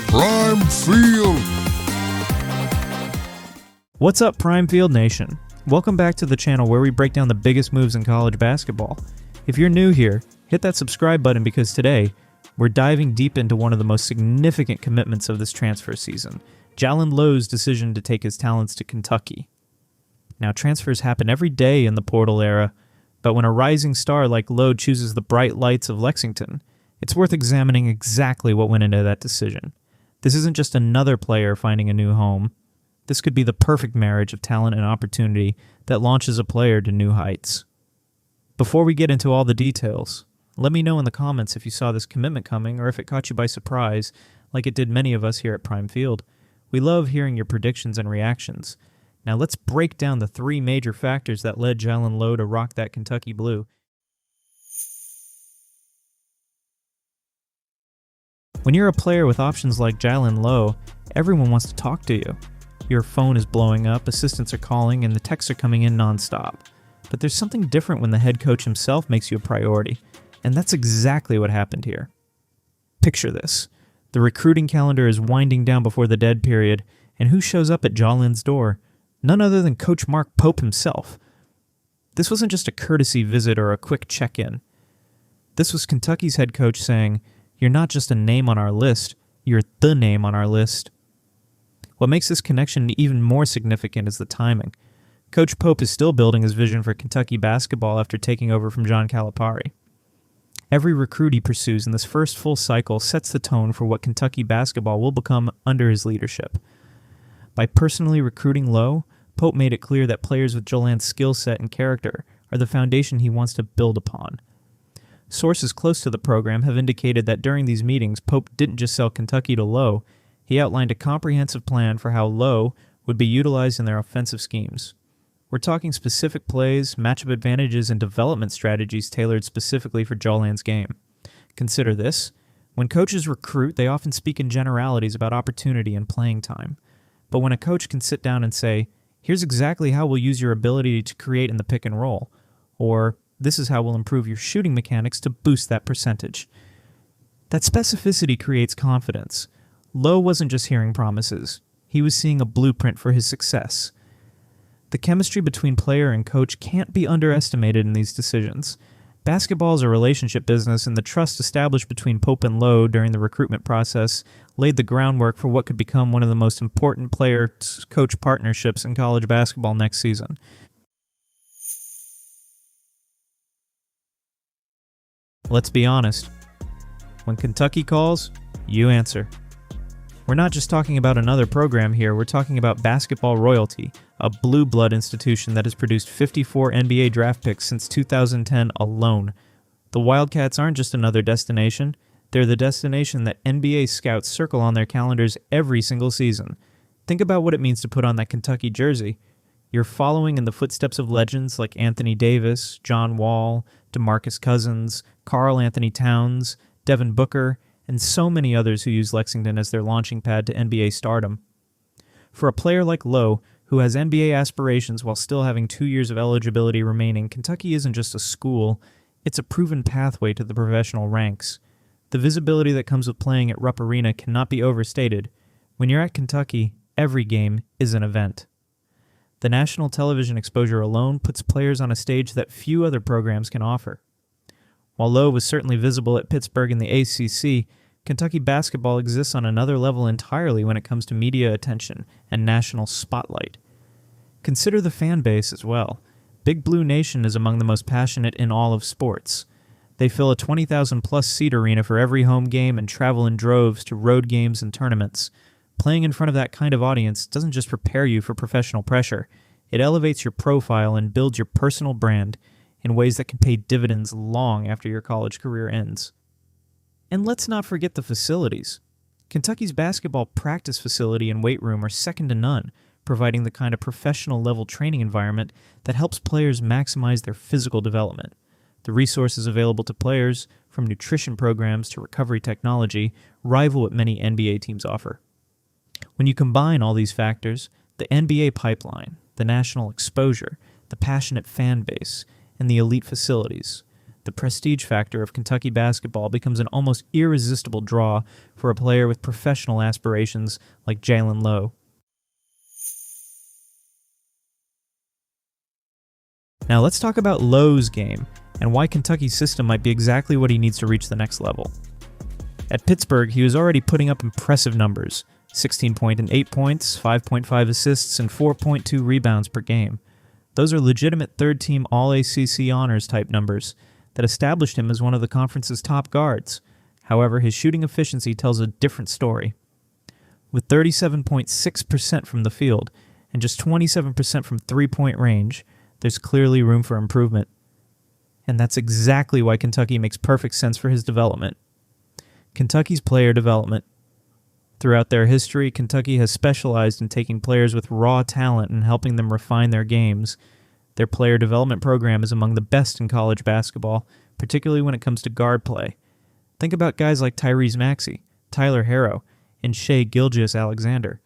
Prime Field. What's up, Prime Field Nation? Welcome back to the channel where we break down the biggest moves in college basketball. If you're new here, hit that subscribe button because today, we're diving deep into one of the most significant commitments of this transfer season, Jaland Lowe's decision to take his talents to Kentucky. Now, transfers happen every day in the portal era, but when a rising star like Lowe chooses the bright lights of Lexington, it's worth examining exactly what went into that decision. This isn't just another player finding a new home. This could be the perfect marriage of talent and opportunity that launches a player to new heights. Before we get into all the details, let me know in the comments if you saw this commitment coming or if it caught you by surprise, like it did many of us here at Prime Field. We love hearing your predictions and reactions. Now let's break down the three major factors that led Jaland Lowe to rock that Kentucky blue. When you're a player with options like Jaland Lowe, everyone wants to talk to you. Your phone is blowing up, assistants are calling, and the texts are coming in nonstop. But there's something different when the head coach himself makes you a priority, and that's exactly what happened here. Picture this. The recruiting calendar is winding down before the dead period, and who shows up at Jaland's door? None other than Coach Mark Pope himself. This wasn't just a courtesy visit or a quick check-in. This was Kentucky's head coach saying, "You're not just a name on our list, you're the name on our list." What makes this connection even more significant is the timing. Coach Pope is still building his vision for Kentucky basketball after taking over from John Calipari. Every recruit he pursues in this first full cycle sets the tone for what Kentucky basketball will become under his leadership. By personally recruiting Lowe, Pope made it clear that players with Jaland's skill set and character are the foundation he wants to build upon. Sources close to the program have indicated that during these meetings, Pope didn't just sell Kentucky to Lowe, he outlined a comprehensive plan for how Lowe would be utilized in their offensive schemes. We're talking specific plays, matchup advantages, and development strategies tailored specifically for Jaland's game. Consider this. When coaches recruit, they often speak in generalities about opportunity and playing time. But when a coach can sit down and say, "Here's exactly how we'll use your ability to create in the pick and roll," or "This is how we'll improve your shooting mechanics to boost that percentage," that specificity creates confidence. Lowe wasn't just hearing promises. He was seeing a blueprint for his success. The chemistry between player and coach can't be underestimated in these decisions. Basketball is a relationship business, and the trust established between Pope and Lowe during the recruitment process laid the groundwork for what could become one of the most important player-coach partnerships in college basketball next season. Let's be honest. When Kentucky calls, you answer. We're not just talking about another program here, we're talking about basketball royalty, a blue blood institution that has produced 54 NBA draft picks since 2010 alone. The Wildcats aren't just another destination, they're the destination that NBA scouts circle on their calendars every single season. Think about what it means to put on that Kentucky jersey. You're following in the footsteps of legends like Anthony Davis, John Wall, DeMarcus Cousins, Karl Anthony Towns, Devin Booker, and so many others who use Lexington as their launching pad to NBA stardom. For a player like Lowe, who has NBA aspirations while still having 2 years of eligibility remaining, Kentucky isn't just a school, it's a proven pathway to the professional ranks. The visibility that comes with playing at Rupp Arena cannot be overstated. When you're at Kentucky, every game is an event. The national television exposure alone puts players on a stage that few other programs can offer. While Lowe was certainly visible at Pittsburgh in the ACC, Kentucky basketball exists on another level entirely when it comes to media attention and national spotlight. Consider the fan base as well. Big Blue Nation is among the most passionate in all of sports. They fill a 20,000-plus seat arena for every home game and travel in droves to road games and tournaments. Playing in front of that kind of audience doesn't just prepare you for professional pressure. It elevates your profile and builds your personal brand in ways that can pay dividends long after your college career ends. And let's not forget the facilities. Kentucky's basketball practice facility and weight room are second to none, providing the kind of professional-level training environment that helps players maximize their physical development. The resources available to players, from nutrition programs to recovery technology, rival what many NBA teams offer. When you combine all these factors, the NBA pipeline, the national exposure, the passionate fan base, and the elite facilities, the prestige factor of Kentucky basketball becomes an almost irresistible draw for a player with professional aspirations like Jaland Lowe. Now let's talk about Lowe's game and why Kentucky's system might be exactly what he needs to reach the next level. At Pittsburgh, he was already putting up impressive numbers: 16.8 points, 5.5 assists, and 4.2 rebounds per game. Those are legitimate third-team All-ACC honors type numbers that established him as one of the conference's top guards. However, his shooting efficiency tells a different story. With 37.6% from the field and just 27% from three-point range, there's clearly room for improvement. And that's exactly why Kentucky makes perfect sense for his development. Kentucky's player development. Throughout their history, Kentucky has specialized in taking players with raw talent and helping them refine their games. Their player development program is among the best in college basketball, particularly when it comes to guard play. Think about guys like Tyrese Maxey, Tyler Harrow, and Shai Gilgeous-Alexander,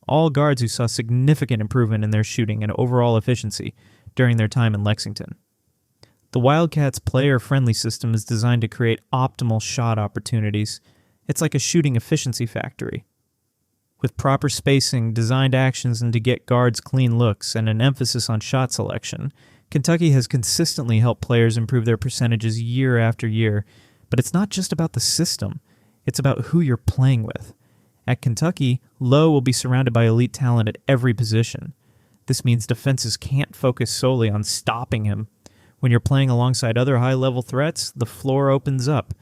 all guards who saw significant improvement in their shooting and overall efficiency during their time in Lexington. The Wildcats' player-friendly system is designed to create optimal shot opportunities. It's like a shooting efficiency factory. With proper spacing, designed actions, and to get guards clean looks, and an emphasis on shot selection, Kentucky has consistently helped players improve their percentages year after year. But it's not just about the system. It's about who you're playing with. At Kentucky, Lowe will be surrounded by elite talent at every position. This means defenses can't focus solely on stopping him. When you're playing alongside other high-level threats, the floor opens up.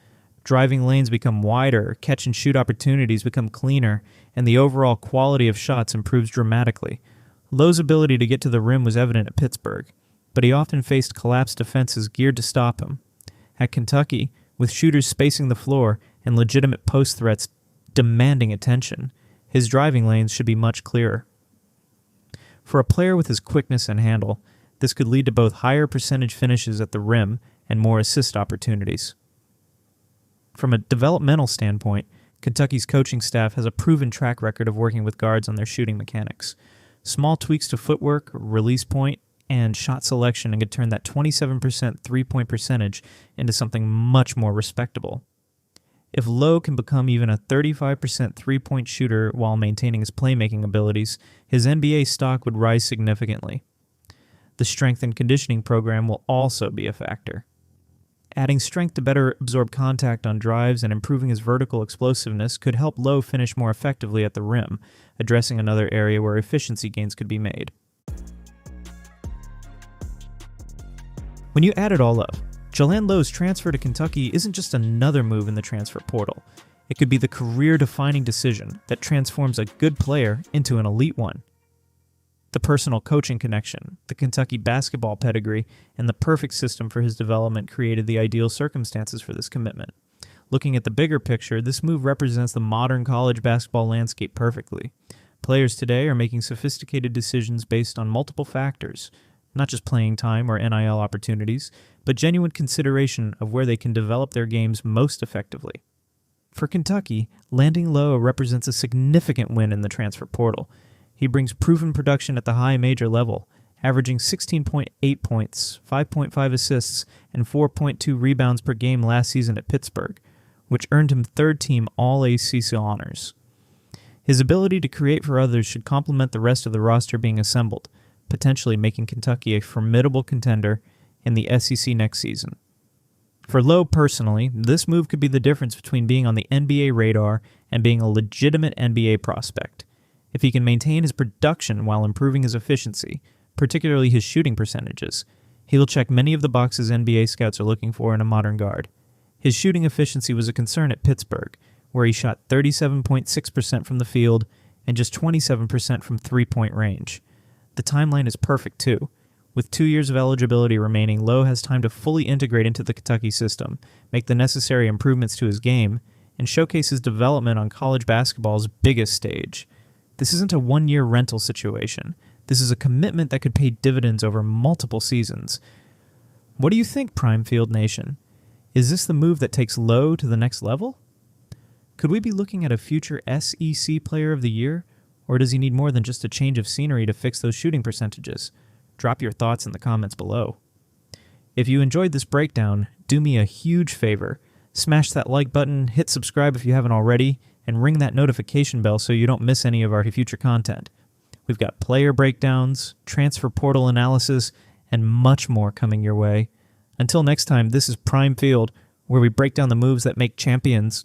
Driving lanes become wider, catch-and-shoot opportunities become cleaner, and the overall quality of shots improves dramatically. Lowe's ability to get to the rim was evident at Pittsburgh, but he often faced collapsed defenses geared to stop him. At Kentucky, with shooters spacing the floor and legitimate post threats demanding attention, his driving lanes should be much clearer. For a player with his quickness and handle, this could lead to both higher percentage finishes at the rim and more assist opportunities. From a developmental standpoint, Kentucky's coaching staff has a proven track record of working with guards on their shooting mechanics. Small tweaks to footwork, release point, and shot selection could turn that 27% three-point percentage into something much more respectable. If Lowe can become even a 35% three-point shooter while maintaining his playmaking abilities, his NBA stock would rise significantly. The strength and conditioning program will also be a factor. Adding strength to better absorb contact on drives and improving his vertical explosiveness could help Lowe finish more effectively at the rim, addressing another area where efficiency gains could be made. When you add it all up, Jaland Lowe's transfer to Kentucky isn't just another move in the transfer portal. It could be the career-defining decision that transforms a good player into an elite one. The personal coaching connection, the Kentucky basketball pedigree, and the perfect system for his development created the ideal circumstances for this commitment. Looking at the bigger picture, this move represents the modern college basketball landscape perfectly. Players today are making sophisticated decisions based on multiple factors, not just playing time or NIL opportunities, but genuine consideration of where they can develop their games most effectively. For Kentucky, landing Lowe represents a significant win in the transfer portal. He brings proven production at the high major level, averaging 16.8 points, 5.5 assists, and 4.2 rebounds per game last season at Pittsburgh, which earned him third-team All-ACC honors. His ability to create for others should complement the rest of the roster being assembled, potentially making Kentucky a formidable contender in the SEC next season. For Lowe personally, this move could be the difference between being on the NBA radar and being a legitimate NBA prospect. If he can maintain his production while improving his efficiency, particularly his shooting percentages, he will check many of the boxes NBA scouts are looking for in a modern guard. His shooting efficiency was a concern at Pittsburgh, where he shot 37.6% from the field and just 27% from three-point range. The timeline is perfect, too. With 2 years of eligibility remaining, Lowe has time to fully integrate into the Kentucky system, make the necessary improvements to his game, and showcase his development on college basketball's biggest stage. This isn't a one-year rental situation. This is a commitment that could pay dividends over multiple seasons. What do you think, Prime Field Nation? Is this the move that takes Lowe to the next level? Could we be looking at a future SEC Player of the Year, or does he need more than just a change of scenery to fix those shooting percentages? Drop your thoughts in the comments below. If you enjoyed this breakdown, do me a huge favor. Smash that like button, hit subscribe if you haven't already, and ring that notification bell so you don't miss any of our future content. We've got player breakdowns, transfer portal analysis, and much more coming your way. Until next time, this is Prime Field, where we break down the moves that make champions